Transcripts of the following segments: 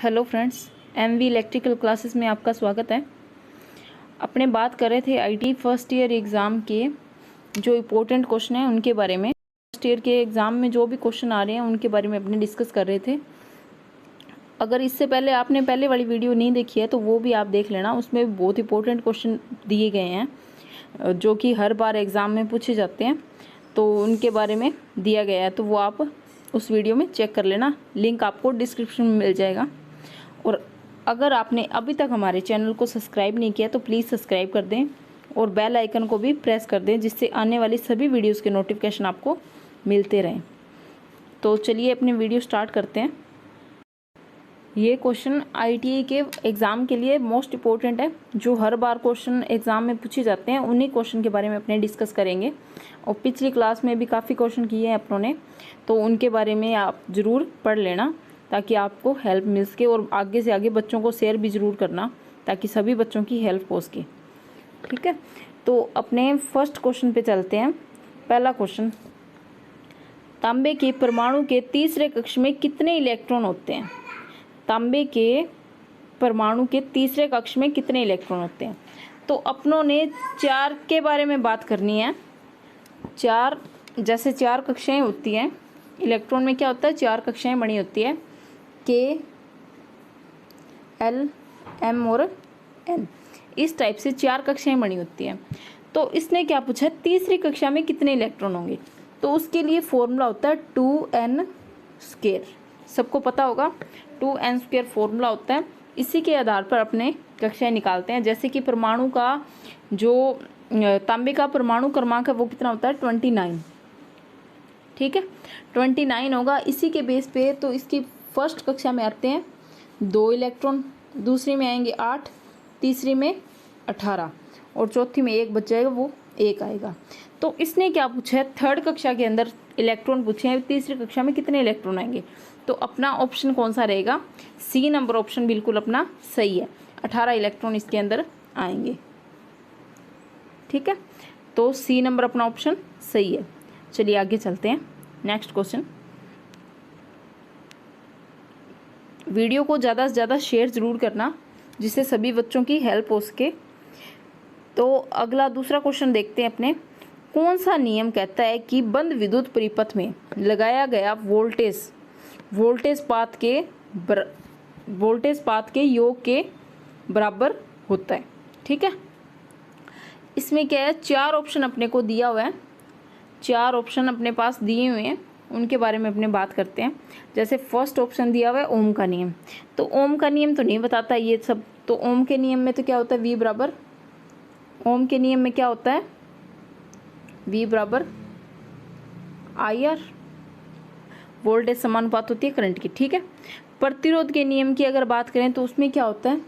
Hello friends, MV electrical classes में आपका स्वागत है। अपने बात कर रहे थे आईटी फर्स्ट ईयर एग्ज़ाम के जो इम्पोर्टेंट क्वेश्चन हैं उनके बारे में। फर्स्ट ईयर के एग्ज़ाम में जो भी क्वेश्चन आ रहे हैं उनके बारे में अपने डिस्कस कर रहे थे। अगर इससे पहले आपने पहले वाली वीडियो नहीं देखी है तो वो भी आप देख लेना, उसमें बहुत इंपॉर्टेंट क्वेश्चन दिए गए हैं जो कि हर बार एग्ज़ाम में पूछे जाते हैं, तो उनके बारे में दिया गया है, तो वो आप उस वीडियो में चेक कर लेना। लिंक आपको डिस्क्रिप्शन में मिल जाएगा। और अगर आपने अभी तक हमारे चैनल को सब्सक्राइब नहीं किया तो प्लीज़ सब्सक्राइब कर दें और बेल आइकन को भी प्रेस कर दें, जिससे आने वाली सभी वीडियोस के नोटिफिकेशन आपको मिलते रहें। तो चलिए अपनी वीडियो स्टार्ट करते हैं। ये क्वेश्चन आईटीआई के एग्ज़ाम के लिए मोस्ट इम्पोर्टेंट है, जो हर बार क्वेश्चन एग्ज़ाम में पूछे जाते हैं, उन्हीं क्वेश्चन के बारे में अपने डिस्कस करेंगे। और पिछली क्लास में भी काफ़ी क्वेश्चन किए हैं अपनों ने, तो उनके बारे में आप ज़रूर पढ़ लेना ताकि आपको हेल्प मिल सके, और आगे से आगे बच्चों को शेयर भी ज़रूर करना ताकि सभी बच्चों की हेल्प हो सके। ठीक है, तो अपने फर्स्ट क्वेश्चन पे चलते हैं। पहला क्वेश्चन, तांबे के परमाणु के तीसरे कक्ष में कितने इलेक्ट्रॉन होते हैं? तांबे के परमाणु के तीसरे कक्ष में कितने इलेक्ट्रॉन होते हैं? तो अपनों ने 4 के बारे में बात करनी है। 4, जैसे 4 कक्षाएं होती हैं इलेक्ट्रॉन में, क्या होता है, 4 कक्षाएं बनी होती है, के, एल, एम और एन। इस टाइप से 4 कक्षाएं बनी होती हैं। तो इसने क्या पूछा है, तीसरी कक्षा में कितने इलेक्ट्रॉन होंगे? तो उसके लिए फॉर्मूला होता है 2n²। सबको पता होगा 2n² फॉर्मूला होता है। इसी के आधार पर अपने कक्षाएं निकालते हैं। जैसे कि परमाणु का जो तांबे का परमाणु क्रमांक है वो कितना होता है, 29। ठीक है, 29 होगा। इसी के बेस पे तो इसकी फर्स्ट कक्षा में आते हैं 2 इलेक्ट्रॉन, दूसरी में आएंगे 8, तीसरी में 18 और चौथी में 1 बच जाएगा, वो 1 आएगा। तो इसने क्या पूछा है, थर्ड कक्षा के अंदर इलेक्ट्रॉन पूछे हैं, तीसरी कक्षा में कितने इलेक्ट्रॉन आएंगे? तो अपना ऑप्शन कौन सा रहेगा? सी नंबर ऑप्शन बिल्कुल अपना सही है। 18 इलेक्ट्रॉन इसके अंदर आएंगे। ठीक है, तो सी नंबर अपना ऑप्शन सही है। चलिए आगे चलते हैं। नेक्स्ट क्वेश्चन, वीडियो को ज़्यादा से ज़्यादा शेयर ज़रूर करना जिससे सभी बच्चों की हेल्प हो सके। तो अगला दूसरा क्वेश्चन देखते हैं अपने। कौन सा नियम कहता है कि बंद विद्युत परिपथ में लगाया गया वोल्टेज पात के योग के बराबर होता है? ठीक है, इसमें क्या है, 4 ऑप्शन अपने को दिया हुआ है, 4 ऑप्शन अपने पास दिए हुए हैं, उनके बारे में अपने बात करते हैं। जैसे फर्स्ट ऑप्शन दिया हुआ है ओम का नियम। तो ओम का नियम तो नहीं बताता ये सब। तो ओम के नियम में तो क्या होता है, V बराबर, ओम के नियम में क्या होता है, V बराबर IR, वोल्टेज समानुपात होती है करंट की। ठीक है, प्रतिरोध के नियम की अगर बात करें तो उसमें क्या होता है,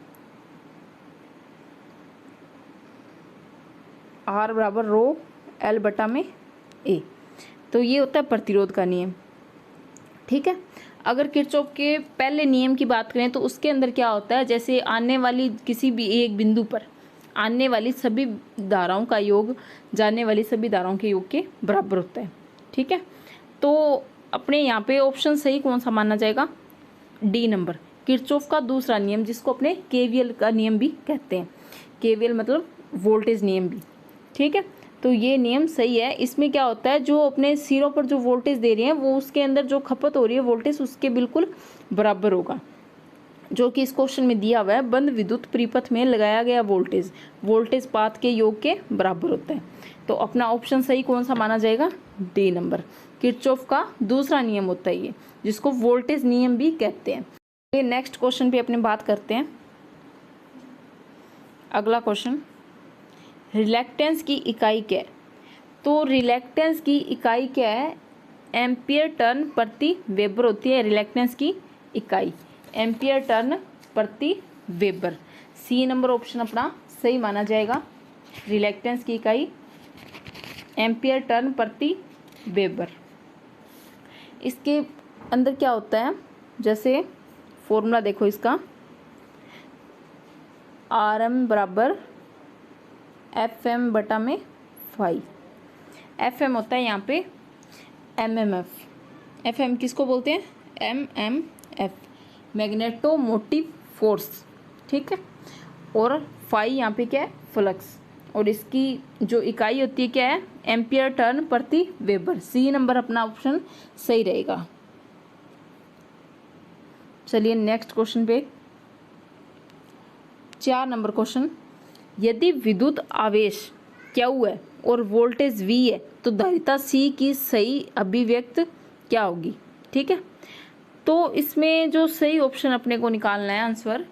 R बराबर रो L बटा में A। तो ये होता है प्रतिरोध का नियम। ठीक है, अगर किरचॉफ के पहले नियम की बात करें तो उसके अंदर क्या होता है, जैसे आने वाली किसी भी एक बिंदु पर आने वाली सभी धाराओं का योग जाने वाली सभी धाराओं के योग के बराबर होता है। ठीक है, तो अपने यहाँ पे ऑप्शन सही कौन सा माना जाएगा, डी नंबर, किरचॉफ का दूसरा नियम, जिसको अपने केवीएल का नियम भी कहते हैं। केवीएल मतलब वोल्टेज नियम भी। ठीक है, तो ये नियम सही है। इसमें क्या होता है, जो अपने सिरों पर जो वोल्टेज दे रही है वो उसके अंदर जो खपत हो रही है वोल्टेज उसके बिल्कुल बराबर होगा, जो कि इस क्वेश्चन में दिया हुआ है। बंद विद्युत परिपथ में लगाया गया वोल्टेज पात के योग के बराबर होता है। तो अपना ऑप्शन सही कौन सा माना जाएगा, डी नंबर, किरचॉफ का दूसरा नियम होता है ये, जिसको वोल्टेज नियम भी कहते हैं। ये नेक्स्ट क्वेश्चन पे अपने बात करते हैं। अगला क्वेश्चन, रिलैक्टेंस की इकाई क्या है? तो रिलैक्टेंस की इकाई क्या है, एम्पियर टर्न प्रति वेबर होती है रिलैक्टेंस की इकाई, एम्पियर टर्न प्रति वेबर। सी नंबर ऑप्शन अपना सही माना जाएगा। रिलैक्टेंस की इकाई एम्पियर टर्न प्रति वेबर। इसके अंदर क्या होता है, जैसे फॉर्मूला देखो इसका, RM बराबर FM बटा में 5। FM होता है यहाँ पे MMF। FM किसको बोलते हैं, MMF, मैग्नेटोमोटिव फोर्स, ठीक है। और फाई यहाँ पे क्या है, फ्लक्स, और इसकी जो इकाई होती है क्या है, एम्पियर टर्न प्रति वेबर। सी नंबर अपना ऑप्शन सही रहेगा। चलिए नेक्स्ट क्वेश्चन पे, 4 नंबर क्वेश्चन। यदि विद्युत आवेश Q है और वोल्टेज V है तो धारिता C की सही अभिव्यक्त क्या होगी, ठीक है। तो इसमें जो सही ऑप्शन अपने को निकालना है, आंसर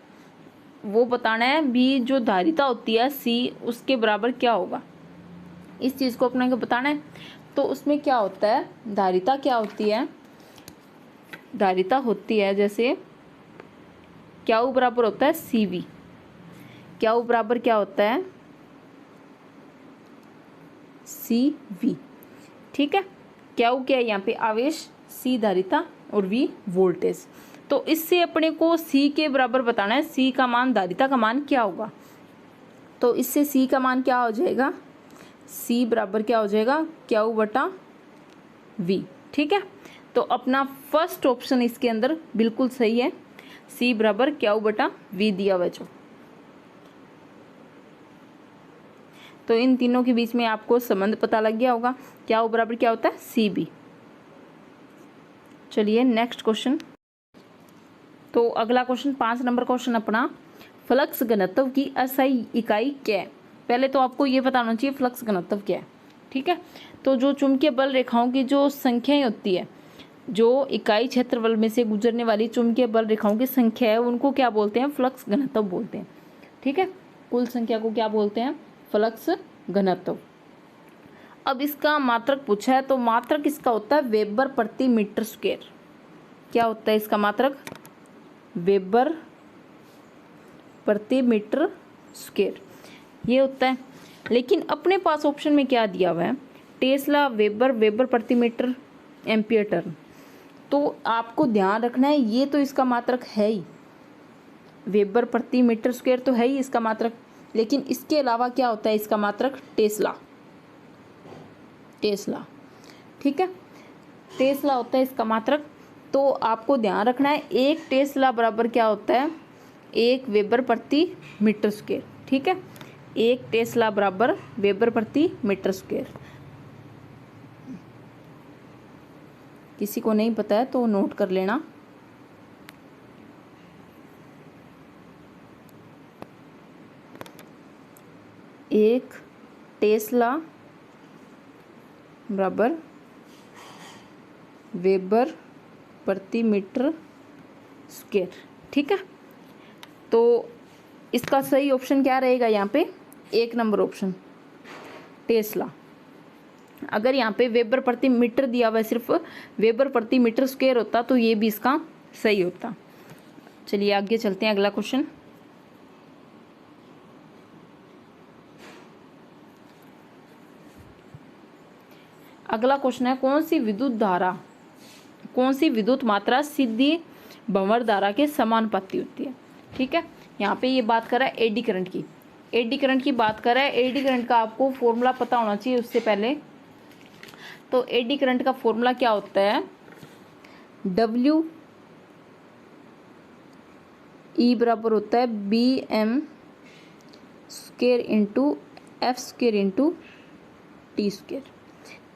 वो बताना है, भी जो धारिता होती है C उसके बराबर क्या होगा, इस चीज़ को अपने को बताना है। तो उसमें क्या होता है, धारिता क्या होती है, धारिता होती है जैसे Q बराबर होता है CV। Q बराबर क्या होता है, CV, ठीक है। Q क्या है यहाँ पे, आवेश, C धारिता और V वोल्टेज। तो इससे अपने को C के बराबर बताना है, C का मान, धारिता का मान क्या होगा। तो इससे C का मान क्या हो जाएगा, C बराबर क्या हो जाएगा, Q बटा V, ठीक है। तो अपना फर्स्ट ऑप्शन इसके अंदर बिल्कुल सही है, C बराबर Q बटा V दिया हुआ जो। तो इन तीनों के बीच में आपको संबंध पता लग गया होगा, Q बराबर क्या होता है, CB। चलिए नेक्स्ट क्वेश्चन। तो अगला क्वेश्चन 5 नंबर क्वेश्चन अपना, फ्लक्स घनत्व की एसआई इकाई क्या है। पहले तो आपको ये बताना चाहिए फ्लक्स घनत्व क्या है, ठीक है। तो जो चुंबकीय बल रेखाओं की जो संख्याएं होती है, जो इकाई क्षेत्रफल में से गुजरने वाली चुंबकीय बल रेखाओं की संख्या है, उनको क्या बोलते हैं, फ्लक्स घनत्व बोलते हैं, ठीक है। कुल संख्या को क्या बोलते हैं, फ्लक्स घनत्व। अब इसका मात्रक पूछा है, तो मात्रक इसका होता है वेबर प्रति मीटर स्क्वायर। क्या होता है इसका मात्रक, वेबर प्रति मीटर स्क्वायर, ये होता है। लेकिन अपने पास ऑप्शन में क्या दिया हुआ है, टेस्ला, वेबर, वेबर प्रति मीटर, एम्पियर टर्न। तो आपको ध्यान रखना है, ये तो इसका मात्रक है ही, वेबर प्रति मीटर स्क्वायर तो है ही इसका मात्रक, लेकिन इसके अलावा क्या होता है इसका मात्रक, टेस्ला, टेस्ला, ठीक है। टेस्ला होता है इसका मात्रक। तो आपको ध्यान रखना है, एक टेस्ला बराबर क्या होता है, 1 वेबर प्रति मीटर स्क्वायर, ठीक है। 1 टेस्ला बराबर वेबर प्रति मीटर स्क्वायर। किसी को नहीं पता है तो नोट कर लेना। एक टेस्ला बराबर वेबर प्रति मीटर स्क्वायर, ठीक है। तो इसका सही ऑप्शन क्या रहेगा यहाँ पे, 1 नंबर ऑप्शन, टेस्ला। अगर यहाँ पे वेबर प्रति मीटर दिया हुआ है, सिर्फ वेबर प्रति मीटर स्क्वायर होता तो ये भी इसका सही होता। चलिए आगे चलते हैं, अगला क्वेश्चन। अगला क्वेश्चन है, कौन सी विद्युत मात्रा सीधी भंवर धारा के समानुपाती होती है, ठीक है। यहाँ पे ये बात कर रहा है एडी करंट की, एडी करंट की बात कर रहा है। एडी करंट का आपको फॉर्मूला पता होना चाहिए उससे पहले। तो एडी करंट का फॉर्मूला क्या होता है, W E बराबर होता है BM square into F square into T square,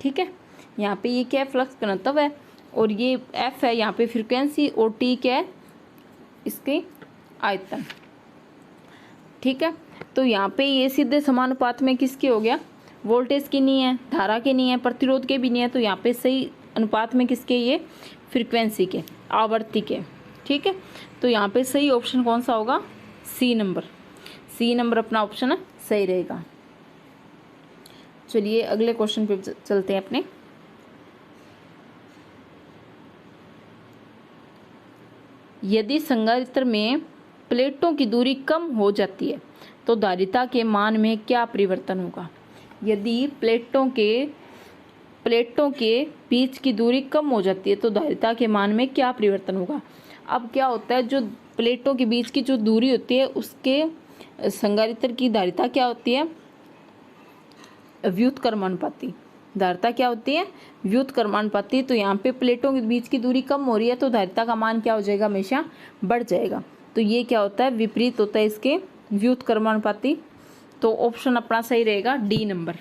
ठीक है। यहाँ पे ये क्या है, फ्लक्स घनत्व है, और ये F है यहाँ पे फ्रीक्वेंसी, और T क्या है, इसके आयतन, ठीक है। तो यहाँ पे ये सीधे समानुपात में किसके हो गया, वोल्टेज की नहीं है, धारा के नहीं है, प्रतिरोध के भी नहीं है, तो यहाँ पे सही अनुपात में किसके, ये फ्रीक्वेंसी के, आवृत्ति के, ठीक है। तो यहाँ पे सही ऑप्शन कौन सा होगा, सी नंबर, सी नंबर अपना ऑप्शन सही रहेगा। चलिए अगले क्वेश्चन पे चलते हैं अपने। यदि संधारित्र में प्लेटों की दूरी कम हो जाती है तो धारिता के मान में क्या परिवर्तन होगा। यदि प्लेटों के बीच की दूरी कम हो जाती है तो धारिता के मान में क्या परिवर्तन होगा। अब क्या होता है, जो प्लेटों के बीच की जो दूरी होती है उसके संधारित्र की धारिता क्या होती है, व्युत्क्रमानुपाती, धारिता क्या होती है, व्युत्क्रमानुपाती। तो यहाँ पे प्लेटों के बीच की दूरी कम हो रही है तो धारिता का मान क्या हो जाएगा, हमेशा बढ़ जाएगा। तो ये क्या होता है, विपरीत होता है इसके, व्युत्क्रमानुपाती। तो ऑप्शन अपना सही रहेगा डी नंबर।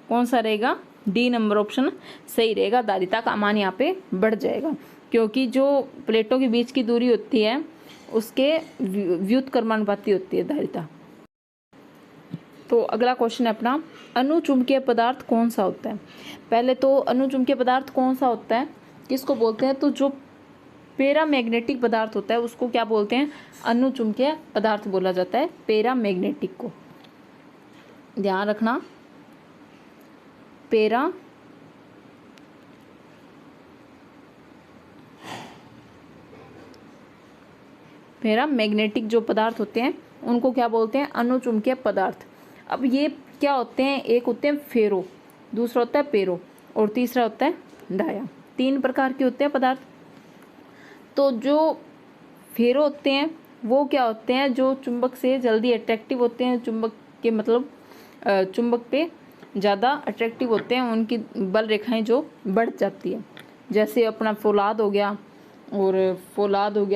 कौन सा रहेगा, डी नंबर ऑप्शन सही रहेगा। धारिता का मान यहाँ पे बढ़ जाएगा क्योंकि जो प्लेटों के बीच की दूरी होती है उसके व्युत्क्रमानुपाती होती है धारिता। तो अगला क्वेश्चन है अपना, अनुचुंबकीय पदार्थ कौन सा होता है। पहले तो अनुचुंबकीय पदार्थ कौन सा होता है, किसको बोलते हैं, तो जो पैरामैग्नेटिक पदार्थ होता है उसको क्या बोलते हैं, अनुचुंबकीय पदार्थ बोला जाता है, पैरामैग्नेटिक को। ध्यान रखना, पैरामैग्नेटिक जो पदार्थ होते हैं उनको क्या बोलते हैं, अनुचुंबकीय पदार्थ। अब ये क्या होते हैं, एक होते हैं फेरो, दूसरा होता है पेरो और तीसरा होता है डाया। 3 प्रकार के होते हैं पदार्थ। तो जो फेरो होते हैं वो क्या होते हैं, जो चुंबक से जल्दी अट्रैक्टिव होते हैं, चुंबक के मतलब चुंबक पे ज़्यादा अट्रैक्टिव होते हैं, उनकी बल रेखाएं जो बढ़ जाती है। जैसे अपना फौलाद हो गया,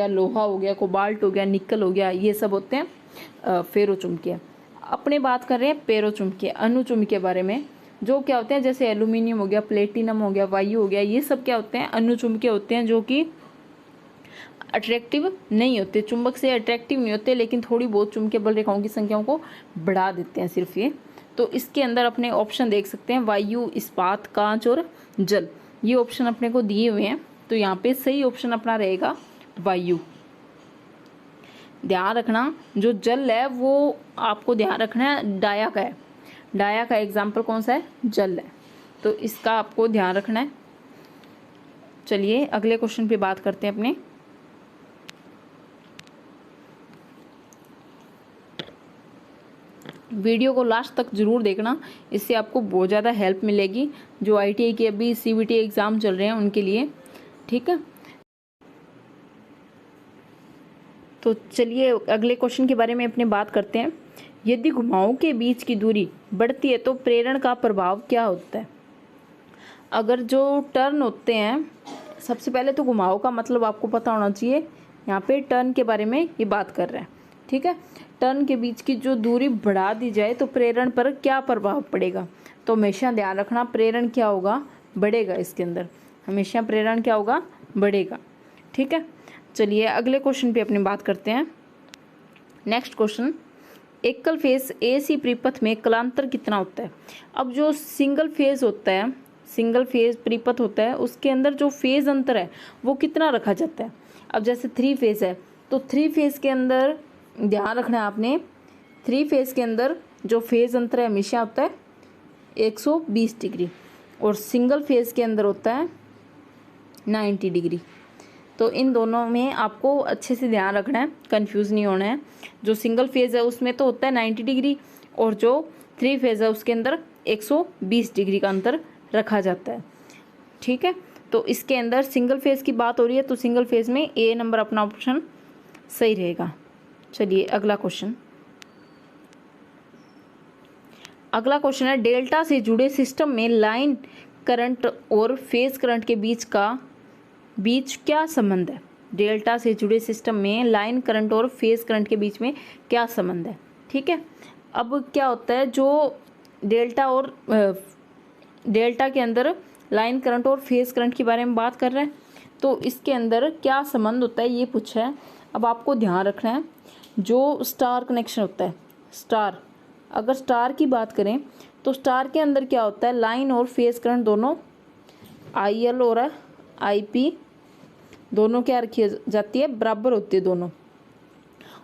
लोहा हो गया, कोबाल्ट हो गया, निकल हो गया, ये सब होते हैं फेरोचुंबकीय। अपने बात कर रहे हैं पेरोचुंबकीय, अनुचुंबकीय के बारे में, जो क्या होते हैं, जैसे एल्यूमिनियम हो गया, प्लेटिनम हो गया, वायु हो गया, ये सब क्या होते हैं, अनुचुंबकीय होते हैं, जो कि अट्रैक्टिव नहीं होते, चुंबक से अट्रैक्टिव नहीं होते, लेकिन थोड़ी बहुत चुंबकीय बल रेखाओं की संख्याओं को बढ़ा देते हैं सिर्फ ये। तो इसके अंदर अपने ऑप्शन देख सकते हैं, वायु, इस्पात, कांच और जल, ये ऑप्शन अपने को दिए हुए हैं। तो यहाँ पे सही ऑप्शन अपना रहेगा वायु। ध्यान रखना, जो जल है वो आपको ध्यान रखना है डाया का है, डाया का एग्जाम्पल कौन सा है, जल है, तो इसका आपको ध्यान रखना है। चलिए अगले क्वेश्चन पे बात करते हैं अपने। वीडियो को लास्ट तक जरूर देखना, इससे आपको बहुत ज़्यादा हेल्प मिलेगी, जो ITI के अभी CBT एग्ज़ाम चल रहे हैं उनके लिए, ठीक है। तो चलिए अगले क्वेश्चन के बारे में अपने बात करते हैं। यदि घुमावों के बीच की दूरी बढ़ती है तो प्रेरण का प्रभाव क्या होता है। अगर जो टर्न होते हैं, सबसे पहले तो घुमाव का मतलब आपको पता होना चाहिए, यहाँ पे टर्न के बारे में ये बात कर रहे हैं, ठीक है। टर्न के बीच की जो दूरी बढ़ा दी जाए तो प्रेरण पर क्या प्रभाव पड़ेगा। तो हमेशा ध्यान रखना, प्रेरण क्या होगा, बढ़ेगा। इसके अंदर हमेशा प्रेरण क्या होगा, बढ़ेगा, ठीक है। चलिए अगले क्वेश्चन पे अपनी बात करते हैं। नेक्स्ट क्वेश्चन, एकल फेज AC परिपथ में कलांतर कितना होता है। अब जो सिंगल फेज होता है, सिंगल फेज परिपथ होता है, उसके अंदर जो फेज अंतर है वो कितना रखा जाता है। अब जैसे 3 फेज है तो 3 फेज के अंदर ध्यान रखना है आपने, 3 फेज के अंदर जो फेज अंतर है हमेशा होता है 120 डिग्री और सिंगल फेज के अंदर होता है 90 डिग्री। तो इन दोनों में आपको अच्छे से ध्यान रखना है, कंफ्यूज नहीं होना है। जो सिंगल फेज है उसमें तो होता है 90 डिग्री और जो 3 फेज है उसके अंदर 120 डिग्री का अंतर रखा जाता है, ठीक है। तो इसके अंदर सिंगल फेज की बात हो रही है तो सिंगल फेज में A नंबर अपना ऑप्शन सही रहेगा। चलिए अगला क्वेश्चन, अगला क्वेश्चन है, डेल्टा से जुड़े सिस्टम में लाइन करंट और फेज करंट के बीच क्या संबंध है। डेल्टा से जुड़े सिस्टम में लाइन करंट और फेज करंट के बीच में क्या संबंध है, ठीक है। अब क्या होता है, जो डेल्टा के अंदर लाइन करंट और फेज करंट के बारे में बात कर रहे हैं, तो इसके अंदर क्या संबंध होता है ये पूछा है। अब आपको ध्यान रखना है, जो स्टार कनेक्शन होता है, स्टार, अगर स्टार की बात करें तो स्टार के अंदर क्या होता है, लाइन और फेज करंट दोनों IL और IP दोनों क्या रखी जाती है, बराबर होती है दोनों।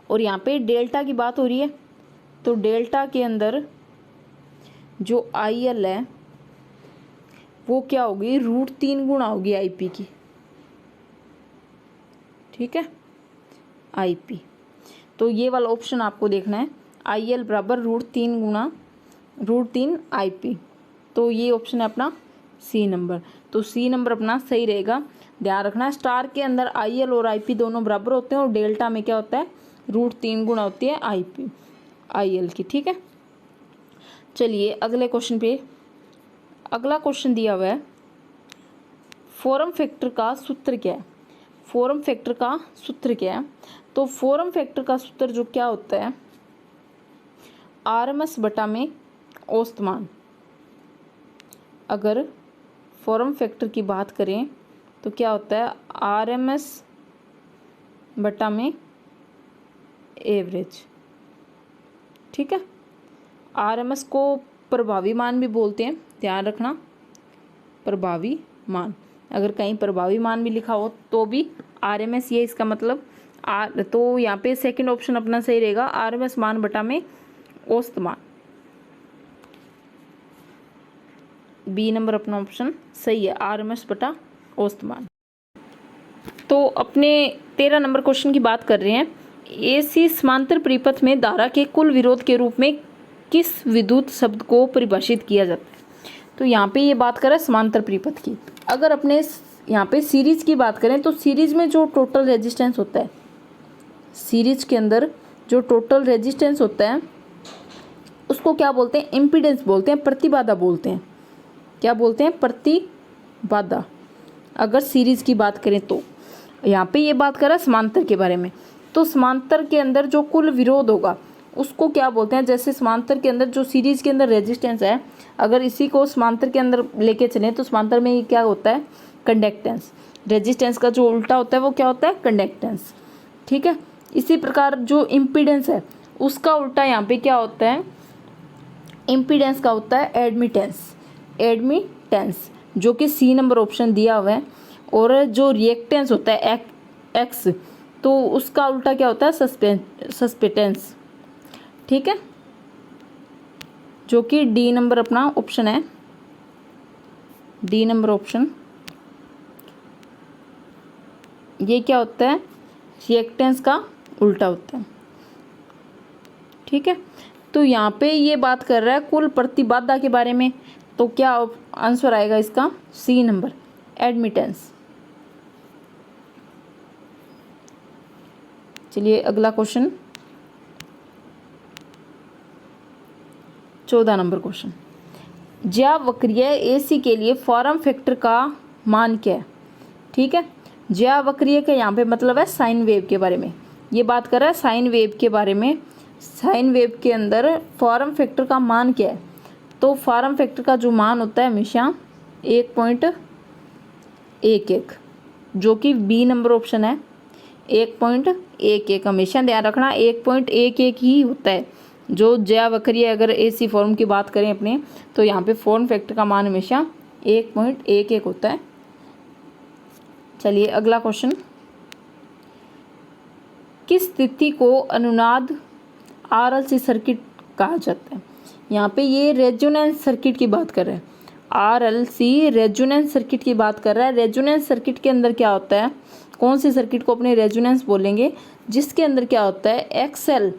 और यहाँ पे डेल्टा की बात हो रही है तो डेल्टा के अंदर जो IL है वो क्या होगी, √3 गुणा होगी IP की, ठीक है, IP। तो ये वाला ऑप्शन आपको देखना है, IL बराबर √3 गुणा √3 IP। तो ये ऑप्शन है अपना C नंबर। तो C नंबर अपना सही रहेगा। ध्यान रखना, स्टार के अंदर IL और IP दोनों बराबर होते हैं और डेल्टा में क्या होता है, √3 गुणा होती है IL की, ठीक है। चलिए अगले क्वेश्चन पे अगला क्वेश्चन दिया हुआ है, फॉर्म फैक्टर का सूत्र क्या है। फॉर्म फैक्टर का सूत्र क्या है? तो फॉर्म फैक्टर का सूत्र जो क्या होता है, आरएमएस बटा में औसत मान। अगर फॉर्म फैक्टर की बात करें तो क्या होता है, आरएमएस बटा में एवरेज। ठीक है, आरएमएस को प्रभावी मान भी बोलते हैं, ध्यान रखना, प्रभावी मान। अगर कहीं प्रभावी मान भी लिखा हो तो भी आरएमएस, ये इसका मतलब तो यहाँ पे सेकंड ऑप्शन अपना सही रहेगा, आरएमएस मान बटा में औसत मान। बी नंबर अपना ऑप्शन सही है, आरएमएस बटा औसत मान। तो अपने 13 नंबर क्वेश्चन की बात कर रहे हैं, एसी समांतर परिपथ में धारा के कुल विरोध के रूप में किस विद्युत शब्द को परिभाषित किया जाता है। तो यहाँ पे ये बात करें समांतर परिपथ की। अगर अपने यहाँ पे सीरीज की बात करें तो सीरीज में जो टोटल रेजिस्टेंस होता है, सीरीज के अंदर जो टोटल रेजिस्टेंस होता है उसको क्या बोलते हैं, इम्पीडेंस बोलते हैं, प्रतिबाधा बोलते हैं। क्या बोलते हैं, प्रतिबाधा। अगर सीरीज की बात करें तो यहाँ पे ये बात कर रहा है समांतर के बारे में। तो समांतर के अंदर जो कुल विरोध होगा उसको क्या बोलते हैं, जैसे समांतर के अंदर जो सीरीज के अंदर रेजिस्टेंस है, अगर इसी को समांतर के अंदर लेके चलें तो समांतर में ये क्या होता है, कंडक्टेंस। रेजिस्टेंस का जो उल्टा होता है वो क्या होता है, कंडक्टेंस। ठीक है, इसी प्रकार जो इम्पीडेंस है उसका उल्टा यहाँ पे क्या होता है, इम्पीडेंस का होता है एडमिटेंस। एडमिटेंस जो कि सी नंबर ऑप्शन दिया हुआ है। और जो रिएक्टेंस होता है एक्स, तो उसका उल्टा क्या होता है, सस्पेटेंस। ठीक है, जो कि डी नंबर अपना ऑप्शन है, डी नंबर ऑप्शन। ये क्या होता है, रिएक्टेंस का उल्टा होता है। ठीक है, तो यहाँ पे ये बात कर रहा है कुल प्रतिबाधा के बारे में, तो क्या आंसर आएगा इसका, सी नंबर, एडमिटेंस। चलिए अगला क्वेश्चन, 14 नंबर क्वेश्चन, ज्यावक्रीय एसी के लिए फॉर्म फैक्टर का मान क्या है। ठीक है, ज्यावक्रीय का यहाँ पे मतलब है साइन वेव के बारे में, ये बात कर रहा है साइन वेव के बारे में। साइन वेव के अंदर फॉर्म फैक्टर का मान क्या है, तो फॉर्म फैक्टर का जो मान होता है हमेशा 1.11, जो कि बी नंबर ऑप्शन है, 1.11। हमेशा ध्यान रखना 1.11 ही होता है जो ज्यावक्रीय, अगर एसी फॉर्म की बात करें अपने, तो यहाँ पे फॉर्म फैक्टर का मान हमेशा 1.11 होता है। चलिए अगला क्वेश्चन, किस स्थिति को अनुनाद आरएलसी सर्किट कहा जाता है। यहाँ पे ये रेजोनेंस सर्किट की बात कर रहे हैं, आरएलसी रेजोनेंस सर्किट की बात कर रहा है। रेजोनेंस सर्किट के अंदर क्या होता है, कौन सी सर्किट को अपने रेजोनेंस बोलेंगे, जिसके अंदर क्या होता है, एक्सएल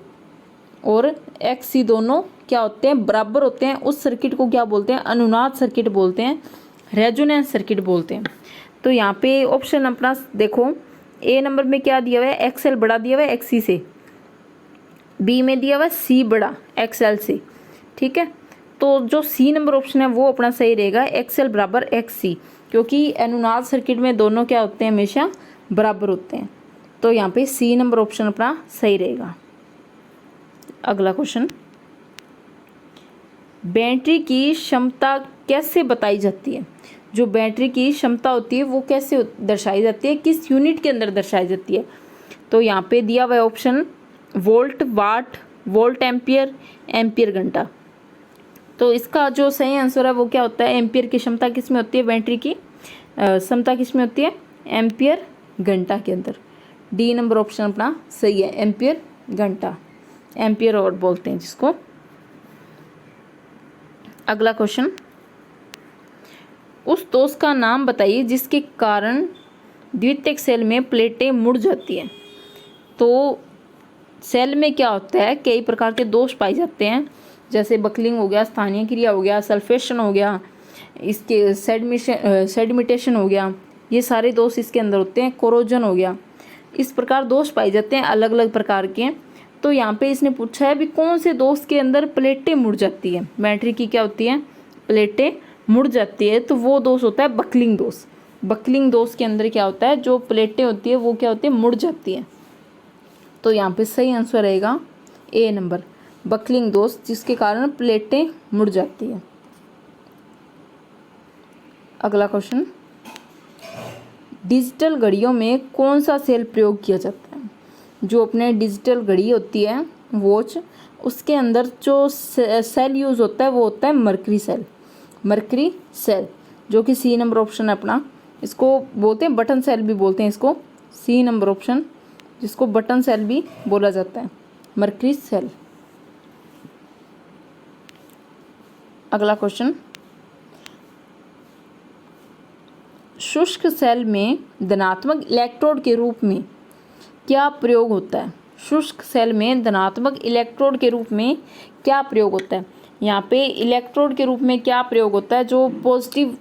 और एक्ससी दोनों क्या होते हैं, बराबर होते हैं, उस सर्किट को क्या बोलते हैं, अनुनाद सर्किट बोलते हैं, रेजोनेंस सर्किट बोलते हैं। तो यहाँ पे ऑप्शन अपना देखो, ए नंबर में क्या दिया हुआ है, एक्सएल बड़ा दिया हुआ है एक्ससी से, बी में दिया हुआ है सी बड़ा एक्सएल से। ठीक है, तो जो सी नंबर ऑप्शन है वो अपना सही रहेगा, एक्सएल बराबर एक्ससी, क्योंकि अनुनाद सर्किट में दोनों क्या होते हैं, हमेशा बराबर होते हैं। तो यहाँ पे सी नंबर ऑप्शन अपना सही रहेगा। अगला क्वेश्चन, बैटरी की क्षमता कैसे बताई जाती है। जो बैटरी की क्षमता होती है वो कैसे दर्शाई जाती है, किस यूनिट के अंदर दर्शाई जाती है। तो यहाँ पे दिया हुआ ऑप्शन वोल्ट, वाट, वोल्ट एम्पियर, एम्पियर घंटा। तो इसका जो सही आंसर है वो क्या होता है, एम्पियर की क्षमता किस में होती है, बैटरी की क्षमता किस में होती है, एम्पियर घंटा के अंदर। डी नंबर ऑप्शन अपना सही है, एम्पियर घंटा, एम्पियर और बोलते हैं जिसको। अगला क्वेश्चन, उस दोष का नाम बताइए जिसके कारण द्वितीयक सेल में प्लेटें मुड़ जाती हैं। तो सेल में क्या होता है, कई प्रकार के दोष पाए जाते हैं, जैसे बकलिंग हो गया, स्थानीय क्रिया हो गया, सल्फेशन हो गया, इसके सेडिमेंटेशन हो गया, ये सारे दोष इसके अंदर होते हैं, कोरोजन हो गया। इस प्रकार दोष पाए जाते हैं अलग अलग प्रकार के। तो यहाँ पे इसने पूछा है भी कौन से दोष के अंदर प्लेटें मुड़ जाती है, बैटरी की क्या होती है, प्लेटें मुड़ जाती है तो वो दोष होता है बकलिंग दोष। बकलिंग दोष के अंदर क्या होता है, जो प्लेटें होती है वो क्या होती है, मुड़ जाती है। तो यहाँ पे सही आंसर रहेगा ए नंबर, बकलिंग दोष, जिसके कारण प्लेटें मुड़ जाती है। अगला क्वेश्चन, डिजिटल घड़ियों में कौन सा सेल प्रयोग किया जाता है? जो अपने डिजिटल घड़ी होती है वॉच, उसके अंदर जो सेल यूज़ होता है वो होता है मरकरी सेल। मरकरी सेल जो कि सी नंबर ऑप्शन है अपना, इसको बोलते हैं बटन सेल भी बोलते हैं इसको, सी नंबर ऑप्शन, जिसको बटन सेल भी बोला जाता है, मरकरी सेल। अगला क्वेश्चन, शुष्क सेल में धनात्मक इलेक्ट्रोड के रूप में क्या प्रयोग होता है? शुष्क सेल में धनात्मक इलेक्ट्रोड के रूप में क्या प्रयोग होता है? यहाँ पे इलेक्ट्रोड के रूप में क्या प्रयोग होता है? जो पॉजिटिव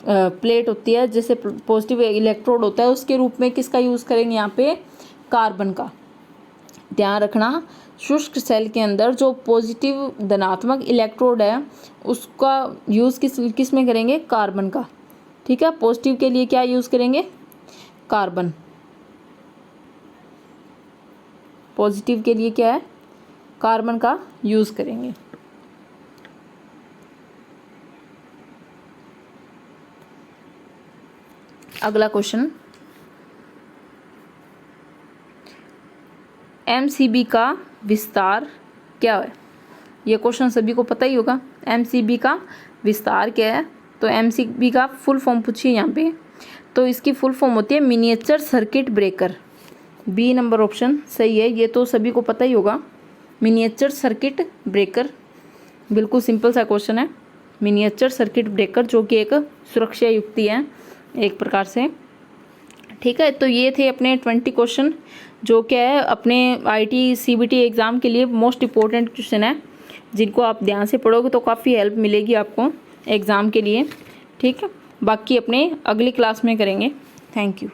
प्लेट होती है, जैसे पॉजिटिव इलेक्ट्रोड होता है, उसके रूप में किसका यूज़ करेंगे? यहाँ पे कार्बन का। ध्यान रखना, शुष्क सेल के अंदर जो पॉजिटिव धनात्मक इलेक्ट्रोड है उसका यूज़ किस में करेंगे? कार्बन का। ठीक है, पॉजिटिव के लिए क्या यूज़ करेंगे? कार्बन। पॉजिटिव के लिए क्या है? कार्बन का यूज़ करेंगे। अगला क्वेश्चन, एमसीबी का विस्तार क्या है? ये क्वेश्चन सभी को पता ही होगा। एमसीबी का विस्तार क्या है? तो एमसीबी का फुल फॉर्म पूछिए यहाँ पे, तो इसकी फुल फॉर्म होती है miniature circuit breaker. B number option सही है, ये तो सभी को पता ही होगा, मिनिएचर सर्किट ब्रेकर। बिल्कुल सिंपल सा क्वेश्चन है, मिनिएचर सर्किट ब्रेकर, जो कि एक सुरक्षा युक्ति है एक प्रकार से। ठीक है, तो ये थे अपने 20 क्वेश्चन, जो क्या है अपने आईटी सीबीटी एग्ज़ाम के लिए मोस्ट इम्पोर्टेंट क्वेश्चन है, जिनको आप ध्यान से पढ़ोगे तो काफ़ी हेल्प मिलेगी आपको एग्ज़ाम के लिए। ठीक है, बाकी अपने अगली क्लास में करेंगे। Thank you.